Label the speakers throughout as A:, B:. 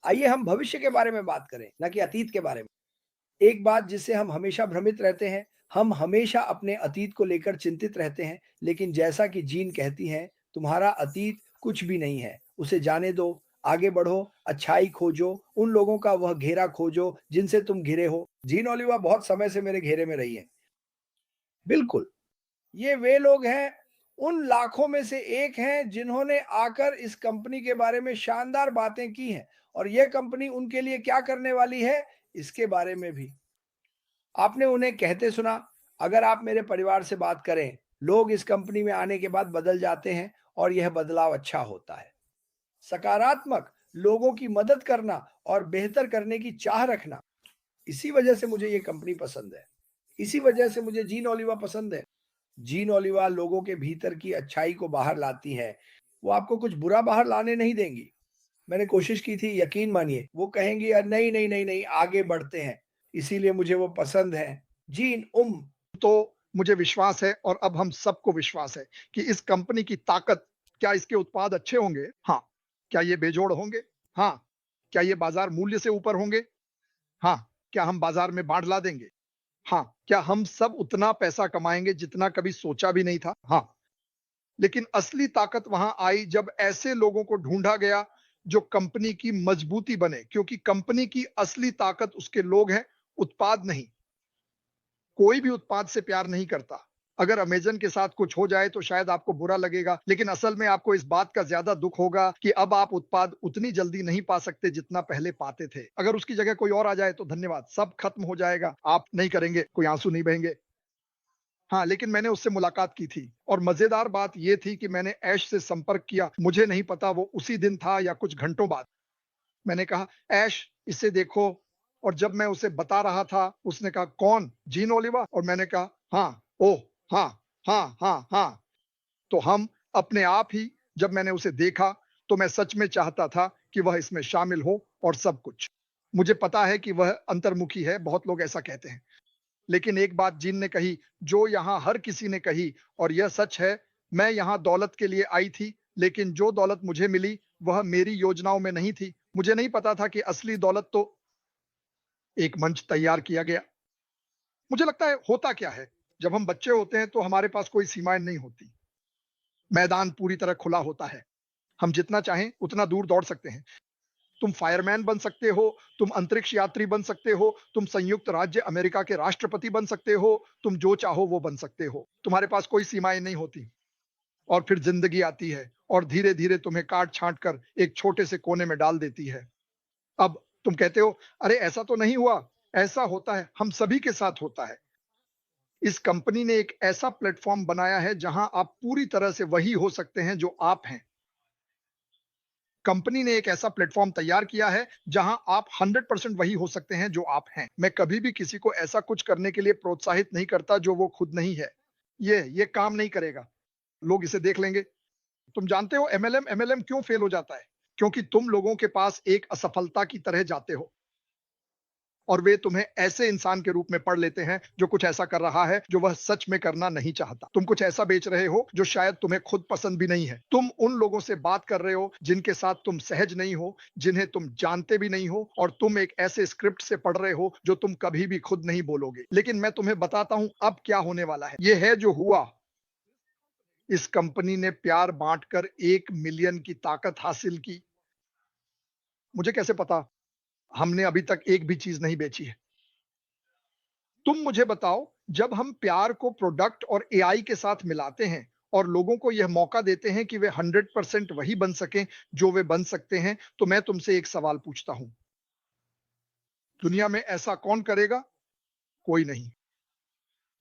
A: आइए हम भविष्य के बारे में बात करें, ना कि अतीत के बारे में। एक बात जिससे हम हमेशा भ्रमित रहते हैं, हम हमेशा अपने अतीत को लेकर चिंतित रहते हैं, लेकिन जैसा कि जीन कहती हैं, तुम्हारा अतीत कुछ भी नहीं है, उसे जाने दो, आगे बढ़ो, अच्छाई खोजो, उन लोगों का वह घेरा खोजो जिनसे तुम घिरे हो। जीन ओलिवा बहुत समय से मेरे घेरे में रही है। बिल्कुल, ये वे लोग हैं, उन लाखों में से एक हैं जिन्होंने आकर इस कंपनी के बारे में शानदार बातें की हैं और यह कंपनी उनके लिए क्या करने वाली है, इसके बारे में भी। आपने उन्हें कहते सुना, अगर आप मेरे परिवार से बात करें, लोग इस कंपनी में आने के बाद बदल जाते हैं और यह बदलाव अच्छा होता है। सकारात्मक, लोगों की मदद करना और बेहतर करने की चाह रखना, इसी वजह से मुझे ये कंपनी पसंद है। इसी वजह से मुझे जीन ओलिवा पसंद है। जीन ओलिवा लोगों के भीतर की अच्छाई को बाहर लाती है। वो आपको कुछ बुरा बाहर लाने नहीं देंगी। मैंने कोशिश की थी, यकीन मानिए, वो कहेंगी नहीं, नहीं, नहीं, नहीं, आगे बढ़ते हैं। इसीलिए मुझे वो पसंद है। जीन
B: तो मुझे विश्वास है और अब हम सबको विश्वास है कि इस कंपनी की ताकत, क्या इसके उत्पाद अच्छे होंगे? हाँ। क्या ये बेजोड़ होंगे? हाँ। क्या ये बाजार मूल्य से ऊपर होंगे? हाँ। क्या हम बाजार में बाढ़ ला देंगे? हाँ। क्या हम सब उतना पैसा कमाएंगे जितना कभी सोचा भी नहीं था? हाँ। लेकिन असली ताकत वहां आई जब ऐसे लोगों को ढूंढा गया जो कंपनी की मजबूती बने, क्योंकि कंपनी की असली ताकत उसके लोग हैं, उत्पाद नहीं। कोई भी उत्पाद से प्यार नहीं करता। अगर अमेज़न के साथ कुछ हो जाए तो शायद आपको बुरा लगेगा, लेकिन असल में आपको इस बात का ज़्यादा दुःख होगा कि अब आप उत्पाद उतनी जल्दी नहीं पा सकते जितना पहले पाते थे। अगर उसकी जगह कोई और आ जाए तो धन्यवाद, सब खत्म हो जाएगा, आप नहीं करेंगे, कोई आँसू नहीं बहेंगे। हाँ, लेकिन मैंने उससे मुलाकात की थी और मज़ेदार बात ये थी कि मैंने ऐश से संपर्क किया। मुझे नहीं पता वो उसी दिन था या कुछ घंटों बाद। मैंने कहा, "ऐश, इसे देखो।" और जब मैं उसे बता रहा था, उसने कहा, "कौन? Jean Oliva?" और मैंने कहा, "हाँ।" "ओह! हाँ, हाँ, हाँ, हाँ।" तो हम अपने आप ही, जब मैंने उसे देखा, तो मैं सच में चाहता था कि वह इसमें शामिल हो और सब कुछ। मुझे पता है कि वह अंतर्मुखी है, बहुत लोग ऐसा कहते हैं। लेकिन एक बात जीन ने कही, जो यहाँ हर किसी ने कही, और यह सच है, मैं यहाँ दौलत के लिए आई थी, लेकिन जो दौलत मुझे मिली, वह मेरी योजनाओं में नहीं थी। मुझे नहीं पता था कि असली दौलत तो एक मंच तैयार किया गया। मुझे लगता है होता क्या है, जब हम बच्चे होते हैं तो हमारे पास कोई सीमाएं नहीं होती। मैदान पूरी तरह खुला होता है। हम जितना चाहें उतना दूर दौड़ सकते हैं। तुम फायरमैन बन सकते हो, तुम अंतरिक्ष यात्री बन सकते हो, तुम संयुक्त राज्य अमेरिका के राष्ट्रपति बन सकते हो, तुम जो चाहो वो बन सकते हो। तुम्हारे पास कोई सीमाएं नहीं होती। और फिर जिंदगी आती है और धीरे धीरे तुम्हें काट छांट कर एक छोटे से कोने में डाल देती है। अब तुम कहते हो, अरे ऐसा तो नहीं हुआ। ऐसा होता है, हम सभी के साथ होता है। इस कंपनी ने एक ऐसा प्लेटफॉर्म बनाया है जहां आप पूरी तरह से वही हो सकते हैं जो आप हैं। कंपनी ने एक ऐसा प्लेटफॉर्म तैयार किया है जहां आप 100% वही हो सकते हैं जो आप हैं। मैं कभी भी किसी को ऐसा कुछ करने के लिए प्रोत्साहित नहीं करता जो वो खुद नहीं है। ये काम नहीं करेगा। लोग इसे देख लेंगे। तुम जानते हो एमएलएम एमएलएम क्यों फेल हो जाता है? क्योंकि तुम लोगों के पास एक असफलता की तरह जाते हो और वे तुम्हें ऐसे इंसान के रूप में पढ़ लेते हैं जो कुछ ऐसा कर रहा है जो वह सच में करना नहीं चाहता। तुम कुछ ऐसा बेच रहे हो जो शायद तुम्हें खुद पसंद भी नहीं है। तुम उन लोगों से बात कर रहे हो जिनके साथ तुम सहज नहीं हो, जिन्हें तुम जानते भी नहीं हो, और तुम एक ऐसे स्क्रिप्ट से पढ़ रहे हो जो तुम कभी भी खुद नहीं बोलोगे। लेकिन मैं तुम्हें बताता हूं अब क्या होने वाला है। यह है जो हुआ। इस कंपनी ने प्यार बांटकर 1 मिलियन की ताकत हासिल की। मुझे कैसे पता? हमने अभी तक एक भी चीज नहीं बेची है। तुम मुझे बताओ, जब हम प्यार को प्रोडक्ट और एआई के साथ मिलाते हैं और लोगों को यह मौका देते हैं कि वे 100% वही बन सकें जो वे बन सकते हैं, तो मैं तुमसे एक सवाल पूछता हूं, दुनिया में ऐसा कौन करेगा? कोई नहीं।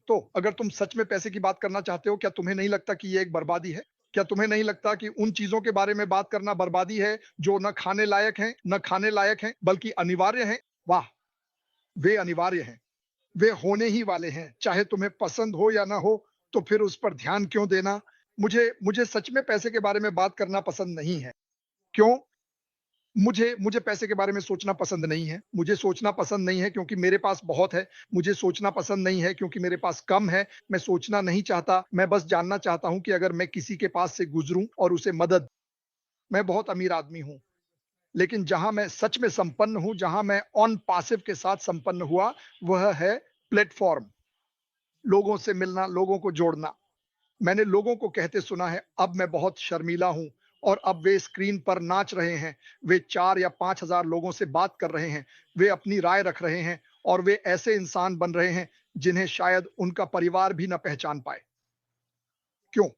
B: तो अगर तुम सच में पैसे की बात करना चाहते हो, क्या तुम्हें नहीं लगता कि यह एक बर्बादी है? क्या तुम्हें नहीं लगता कि उन चीजों के बारे में बात करना बर्बादी है जो न खाने लायक हैं, न खाने लायक हैं, बल्कि अनिवार्य हैं? वाह, वे अनिवार्य हैं। वे होने ही वाले हैं, चाहे तुम्हें पसंद हो या ना हो। तो फिर उस पर ध्यान क्यों देना? मुझे मुझे सच में पैसे के बारे में बात करना पसंद नहीं है। क्यों? मुझे मुझे पैसे के बारे में सोचना पसंद नहीं है। मुझे सोचना पसंद नहीं है क्योंकि मेरे पास बहुत है। मुझे सोचना पसंद नहीं है क्योंकि मेरे पास कम है। मैं सोचना नहीं चाहता। मैं बस जानना चाहता हूं कि अगर मैं किसी के पास से गुजरूं और उसे मदद, मैं बहुत अमीर आदमी हूं। लेकिन जहां मैं सच में संपन्न हूं, जहां मैं ऑन पासिव के साथ संपन्न हुआ, वह है प्लेटफॉर्म। लोगों से मिलना, लोगों को जोड़ना। मैंने लोगों को कहते सुना है, अब मैं बहुत शर्मीला हूं, और अब वे स्क्रीन पर नाच रहे हैं, वे 4 या 5 हजार लोगों से बात कर रहे हैं, वे अपनी राय रख रहे हैं, और वे ऐसे इंसान बन रहे हैं जिन्हें शायद उनका परिवार भी न पहचान पाए। क्यों?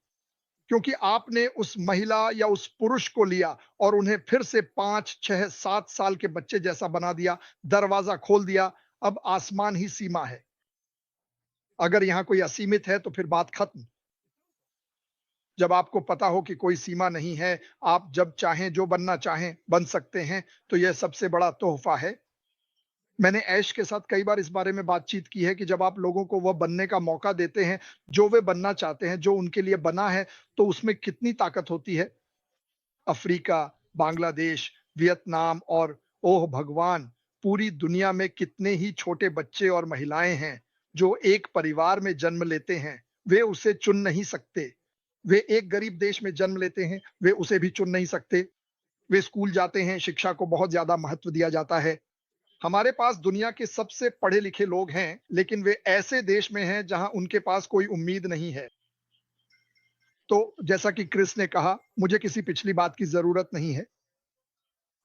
B: क्योंकि आपने उस महिला या उस पुरुष को लिया और उन्हें फिर से 5, 6, 7 साल के बच्चे जैसा बना दिया, दरवाजा खोल दिया। अब आसमान ही सीमा है। अगर यहां कोई असीमित है तो फिर बात खत्म। जब आपको पता हो कि कोई सीमा नहीं है, आप जब चाहें जो बनना चाहें बन सकते हैं, तो यह सबसे बड़ा तोहफा है। मैंने ऐश के साथ कई बार इस बारे में बातचीत की है कि जब आप लोगों को वह बनने का मौका देते हैं जो वे बनना चाहते हैं, जो उनके लिए बना है, तो उसमें कितनी ताकत होती है। अफ्रीका, बांग्लादेश, वियतनाम और ओह भगवान, पूरी दुनिया में कितने ही छोटे बच्चे और महिलाएं हैं जो एक परिवार में जन्म लेते हैं। वे उसे चुन नहीं सकते। वे एक गरीब देश में जन्म लेते हैं, वे उसे भी चुन नहीं सकते। वे स्कूल जाते हैं, शिक्षा को बहुत ज्यादा महत्व दिया जाता है। हमारे पास दुनिया के सबसे पढ़े लिखे लोग हैं, लेकिन वे ऐसे देश में हैं जहां उनके पास कोई उम्मीद नहीं है। तो जैसा कि क्रिस ने कहा, मुझे किसी पिछली बात की जरूरत नहीं है।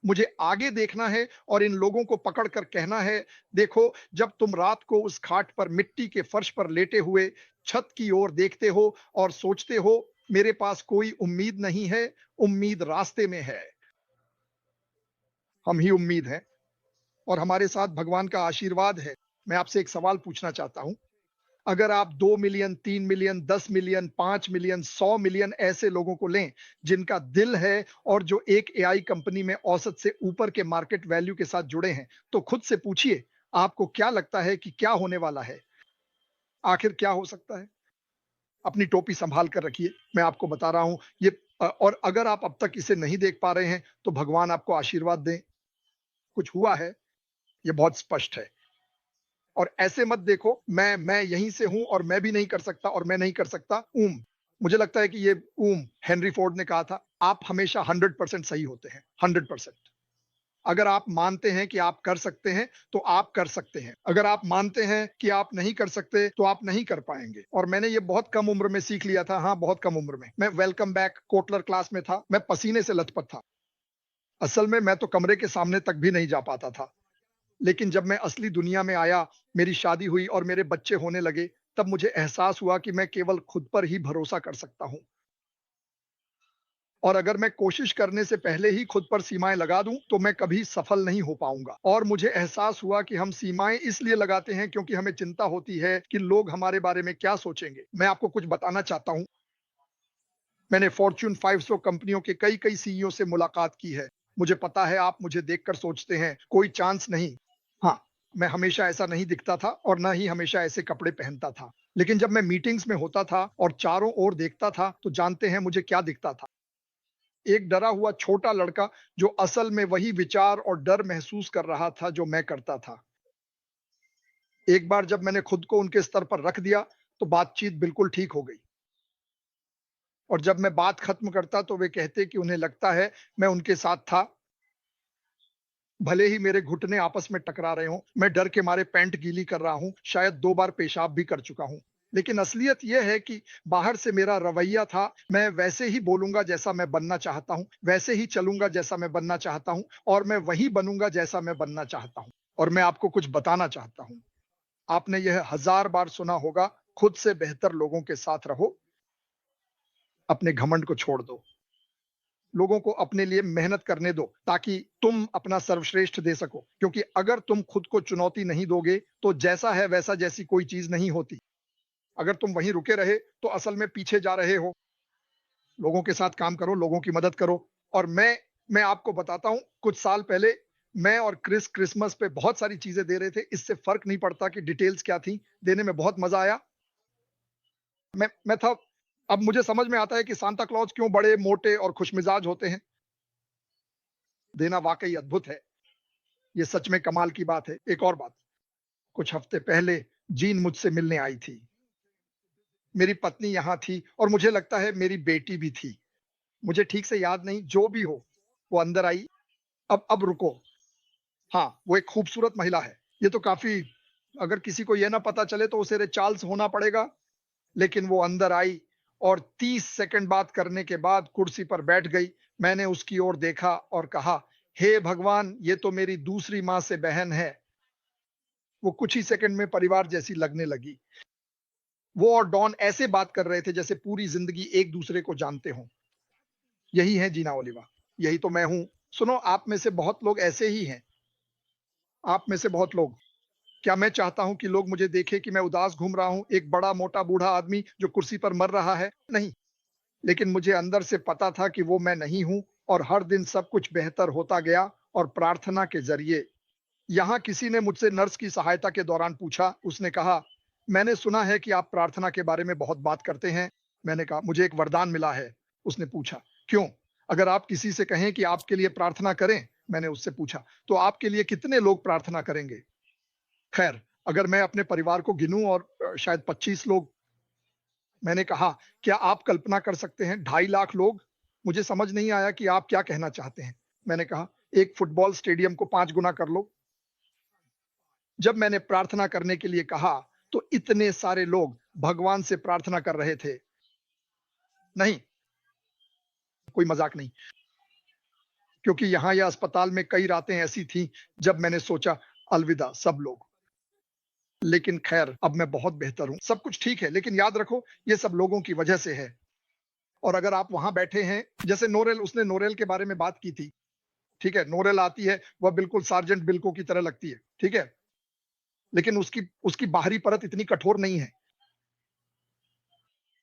B: मुझे आगे देखना है और इन लोगों को पकड़ कर कहना है, देखो, जब तुम रात को उस खाट पर मिट्टी के फर्श पर लेटे हुए छत की ओर देखते हो और सोचते हो, मेरे पास कोई उम्मीद नहीं है, उम्मीद रास्ते में है। हम ही उम्मीद हैं, और हमारे साथ भगवान का आशीर्वाद है। मैं आपसे एक सवाल पूछना चाहता हूं। अगर आप 2 million, 3 million, 10 million, 5 million, 100 million ऐसे लोगों को लें जिनका दिल है और जो एक एआई कंपनी में औसत से ऊपर के मार्केट वैल्यू के साथ जुड़े हैं, तो खुद से पूछिए, आपको क्या लगता है कि क्या होने वाला है? आखिर क्या हो सकता है? अपनी टोपी संभाल कर रखिए। मैं आपको बता रहा हूं, और अगर आप अब तक इसे नहीं देख पा रहे हैं, तो भगवान आपको आशीर्वाद दें। कुछ हुआ है, यह बहुत स्पष्ट है। और ऐसे मत देखो, मैं यहीं से हूं और मैं भी नहीं कर सकता और मैं नहीं कर सकता। मुझे लगता है कि ये हेनरी फोर्ड ने कहा था, आप हमेशा 100% सही होते हैं। 100%। अगर आप मानते हैं कि आप कर सकते हैं, तो आप कर सकते हैं। अगर आप मानते हैं कि आप नहीं कर सकते, तो आप नहीं कर पाएंगे। और मैंने ये बहुत कम उम्र में सीख लिया था। हाँ, बहुत कम उम्र में। मैं वेलकम बैक कोटलर क्लास में था। मैं पसीने से लथपथ था। असल में मैं तो कमरे के सामने तक भी नहीं जा पाता था। लेकिन जब मैं असली दुनिया में आया, मेरी शादी हुई और मेरे बच्चे होने लगे, तब मुझे एहसास हुआ कि मैं केवल खुद पर ही भरोसा कर सकता हूं। और अगर मैं कोशिश करने से पहले ही खुद पर सीमाएं लगा दूं, तो मैं कभी सफल नहीं हो पाऊंगा। और मुझे एहसास हुआ कि हम सीमाएं इसलिए लगाते हैं क्योंकि हमें चिंता होती है कि लोग हमारे बारे में क्या सोचेंगे। मैं आपको कुछ बताना चाहता हूं। मैंने फॉर्च्यून 500 कंपनियों के कई कई सीईओ से मुलाकात की है। मुझे पता है आप मुझे देखकर सोचते हैं, कोई चांस नहीं। हाँ, मैं हमेशा ऐसा नहीं दिखता था और ना ही हमेशा ऐसे कपड़े पहनता था। लेकिन जब मैं मीटिंग्स में होता था और चारों ओर देखता था, तो जानते हैं मुझे क्या दिखता था? एक डरा हुआ छोटा लड़का जो असल में वही विचार और डर महसूस कर रहा था जो मैं करता था। एक बार जब मैंने खुद को उनके स्तर पर रख दिया, तो बातचीत बिल्कुल ठीक हो गई। और जब मैं बात खत्म करता, तो वे कहते कि उन्हें लगता है मैं उनके साथ था, भले ही मेरे घुटने आपस में टकरा रहे हों। मैं डर के मारे पैंट गीली कर रहा हूं, शायद 2 बार पेशाब भी कर चुका हूं। लेकिन असलियत यह है कि बाहर से मेरा रवैया था, मैं वैसे ही बोलूंगा जैसा मैं बनना चाहता हूं, वैसे ही चलूंगा जैसा मैं बनना चाहता हूं, और मैं वही बनूंगा जैसा मैं बनना चाहता हूं। और मैं आपको कुछ बताना चाहता हूं। आपने यह 1000 बार सुना होगा, खुद से बेहतर लोगों के साथ रहो, अपने घमंड को छोड़ दो, लोगों को अपने लिए मेहनत करने दो, ताकि तुम अपना सर्वश्रेष्ठ दे सको। क्योंकि अगर तुम खुद को चुनौती नहीं दोगे, तो जैसा है वैसा जैसी कोई चीज नहीं होती। अगर तुम वहीं रुके रहे, तो असल में पीछे जा रहे हो। लोगों के साथ काम करो, लोगों की मदद करो। और मैं आपको बताता हूं, कुछ साल पहले मैं और क्रिस क्रिसमस पे बहुत सारी चीजें दे रहे थे। इससे फर्क नहीं पड़ता कि डिटेल्स क्या थी, देने में बहुत मजा आया। मैं था। अब मुझे समझ में आता है कि सांता क्लॉज क्यों बड़े मोटे और खुशमिजाज होते हैं। देना वाकई अद्भुत है। ये सच में कमाल की बात है। एक और बात, कुछ हफ्ते पहले जीन मुझसे मिलने आई थी। मेरी पत्नी यहाँ थी और मुझे लगता है मेरी बेटी भी थी। मुझे ठीक से याद नहीं, जो भी हो। वो अंदर आई, अब रुको। हाँ, वो एक खूबसूरत महिला है। ये तो काफ़ी, अगर किसी को ये ना पता चले तो उसे रे चार्ल्स होना पड़ेगा। लेकिन वो अंदर आई और 30 सेकंड बात करने के बाद कुर्सी पर बैठ गई। मैंने उसकी ओर देखा और कहा, हे भगवान! ये तो मेरी दूसरी माँ से बहन है। वो कुछ ही सेकंड में परिवार जैसी लगने लगी। वो और डॉन ऐसे बात कर रहे थे जैसे पूरी ज़िंदगी एक-दूसरे को जानते हों। यही है जीना ओलिवा, यही तो मैं हूँ। सुनो, आप में से बहुत लोग ऐसे ही हैं। आप में से बहुत लोग। क्या मैं चाहता हूँ कि लोग मुझे देखें कि मैं उदास घूम रहा हूँ, एक बड़ा मोटा बूढ़ा आदमी जो कुर्सी पर मर रहा है? नहीं। लेकिन मुझे अंदर से पता था कि वो मैं नहीं हूँ, और हर दिन सब कुछ बेहतर होता गया। और प्रार्थना के ज़रिए। यहाँ किसी ने मुझसे नर्स की सहायता के दौरान पूछा, उसने कहा, मैंने सुना है कि आप प्रार्थना के बारे में बहुत बात करते हैं। मैंने कहा, मुझे एक वरदान मिला है। उसने पूछा, क्यों? अगर आप किसी से कहें कि आपके लिए प्रार्थना करें, मैंने उससे पूछा, तो आपके लिए कितने लोग प्रार्थना करेंगे? खैर, अगर मैं अपने परिवार को गिनूं और शायद 25 लोग। मैंने कहा, क्या आप कल्पना कर सकते हैं 2.5 लाख लोग? मुझे समझ नहीं आया कि आप क्या कहना चाहते हैं। मैंने कहा, एक फुटबॉल स्टेडियम को 5 गुना कर लो। जब मैंने प्रार्थना करने के लिए कहा, तो इतने सारे लोग भगवान से प्रार्थना कर रहे थे। नहीं, कोई मजाक नहीं, क्योंकि यहाँ या अस्पताल में कई रातें ऐसी थीं जब मैंने सोचा, अलविदा सब लोग। लेकिन खैर, अब मैं बहुत बेहतर हूँ, सब कुछ ठीक है, लेकिन याद रखो, ये सब लोगों की वजह से है। और अगर आप वहां बैठे हैं, जैसे नोरेल, उसने नोरेल के बारे में बात की थी। ठीक है, नोरेल आती है, वह बिल्कुल सार्जेंट बिल्को की तरह लगती है। ठीक है, लेकिन उसकी उसकी बाहरी परत इतनी कठोर नहीं है।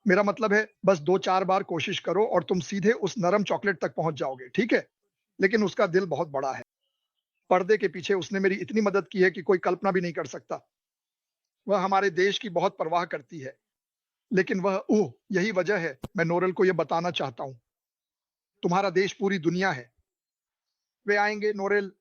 B: मेरा मतलब है, बस 2-4 बार कोशिश करो और तुम सीधे उस नरम चॉकलेट तक पहुंच जाओगे। ठीक है, लेकिन उसका दिल बहुत बड़ा है। पर्दे के पीछे उसने मेरी इतनी मदद की है कि कोई कल्पना भी नहीं कर सकता। वह हमारे देश की बहुत परवाह करती है। लेकिन वह, ओह, यही वजह है मैं नोरेल को यह बताना चाहता हूं। तुम्हारा देश पूरी दुनिया है। वे आएंगे नोरेल,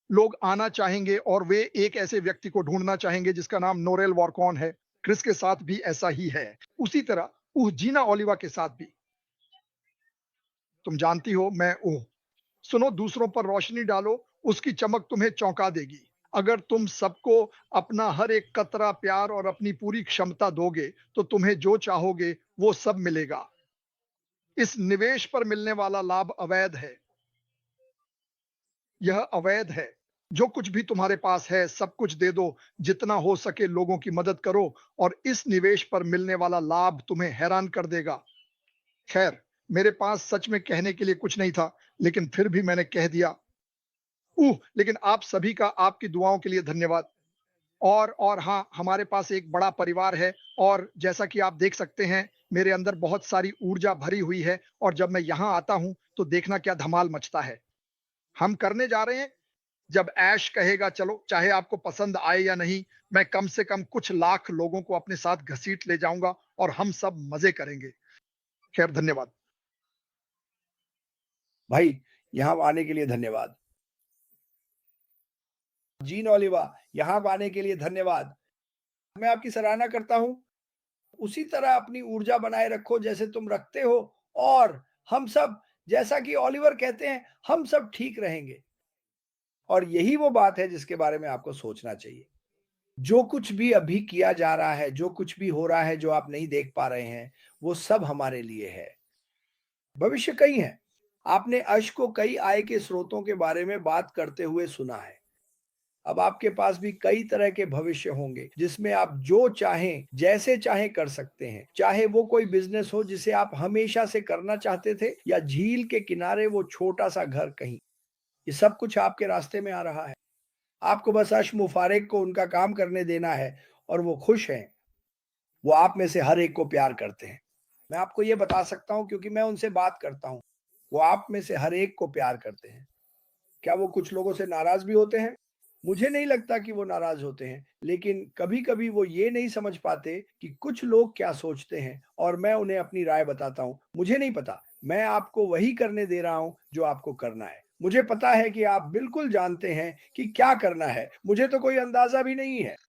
B: लोग आना चाहेंगे और वे एक ऐसे व्यक्ति को ढूंढना चाहेंगे जिसका नाम नोरेल वॉरकॉन है। क्रिस के साथ भी ऐसा ही है। उसी तरह जीना ओलिवा के साथ भी। तुम जानती हो, मैं सुनो, दूसरों पर रोशनी डालो, उसकी चमक तुम्हें चौंका देगी। अगर तुम सबको अपना हर एक कतरा प्यार और अपनी पूरी क्षमता दोगे, तो तुम्हें जो चाहोगे वो सब मिलेगा। इस निवेश पर मिलने वाला लाभ अवैध है। यह अवैध है। जो कुछ भी तुम्हारे पास है, सब कुछ दे दो। जितना हो सके लोगों की मदद करो, और इस निवेश पर मिलने वाला लाभ तुम्हें हैरान कर देगा। खैर, मेरे पास सच में कहने के लिए कुछ नहीं था, लेकिन फिर भी मैंने कह दिया, लेकिन आप सभी का आपकी दुआओं के लिए धन्यवाद। और हाँ, हमारे पास एक बड़ा परिवार है, और जैसा कि आप देख सकते हैं, मेरे अंदर बहुत सारी ऊर्जा भरी हुई है, और जब मैं यहाँ आता हूँ, तो देखना क्या धमाल मचता है। हम करने जा रहे हैं, जब ऐश कहेगा चलो, चाहे आपको पसंद आए या नहीं, मैं कम से कम कुछ लाख लोगों को अपने साथ घसीट ले जाऊंगा, और हम सब मजे करेंगे। खैर, धन्यवाद।
A: भाई, यहाँ आने के लिए धन्यवाद। जीन ओलिवा, यहाँ आने के लिए धन्यवाद। मैं आपकी सराहना करता हूँ। उसी तरह अपनी ऊर्जा बनाए रखो जैसे तुम रखते हो, और हम सब, जैसा कि ओलिवर कहते हैं, हम सब ठीक रहेंगे। और यही वो बात है जिसके बारे में आपको सोचना चाहिए। जो कुछ भी अभी किया जा रहा है, जो कुछ भी हो रहा है, जो आप नहीं देख पा रहे हैं, वो सब हमारे लिए है। भविष्य कई है। आपने अश को कई आय के स्रोतों के बारे में बात करते हुए सुना है। अब आपके पास भी कई तरह के भविष्य होंगे जिसमें आप जो चाहें, जैसे चाहें कर सकते हैं। चाहे वो कोई बिजनेस हो जिसे आप हमेशा से करना चाहते थे, या झील के किनारे वो छोटा सा घर कहीं, ये सब कुछ आपके रास्ते में आ रहा है। आपको बस अश मुफारिक को उनका काम करने देना है, और वो खुश हैं। वो आप में से हर एक को प्यार करते हैं। मैं आपको ये बता सकता हूँ क्योंकि मैं उनसे बात करता हूँ। वो आप में से हर एक को प्यार करते हैं। क्या वो कुछ लोगों से नाराज़ भी होते हैं? मुझे नहीं लगता कि वो नाराज़ होते हैं, लेकिन कभी-कभी वो ये नहीं समझ पाते कि कुछ लोग क्या सोचते हैं, और मैं उन्हें अपनी राय बताता हूँ। मुझे नहीं पता, मैं आपको वही करने दे रहा हूँ जो आपको करना है। मुझे पता है कि आप बिल्कुल जानते हैं कि क्या करना है, मुझे तो कोई अंदाज़ा भी नहीं है।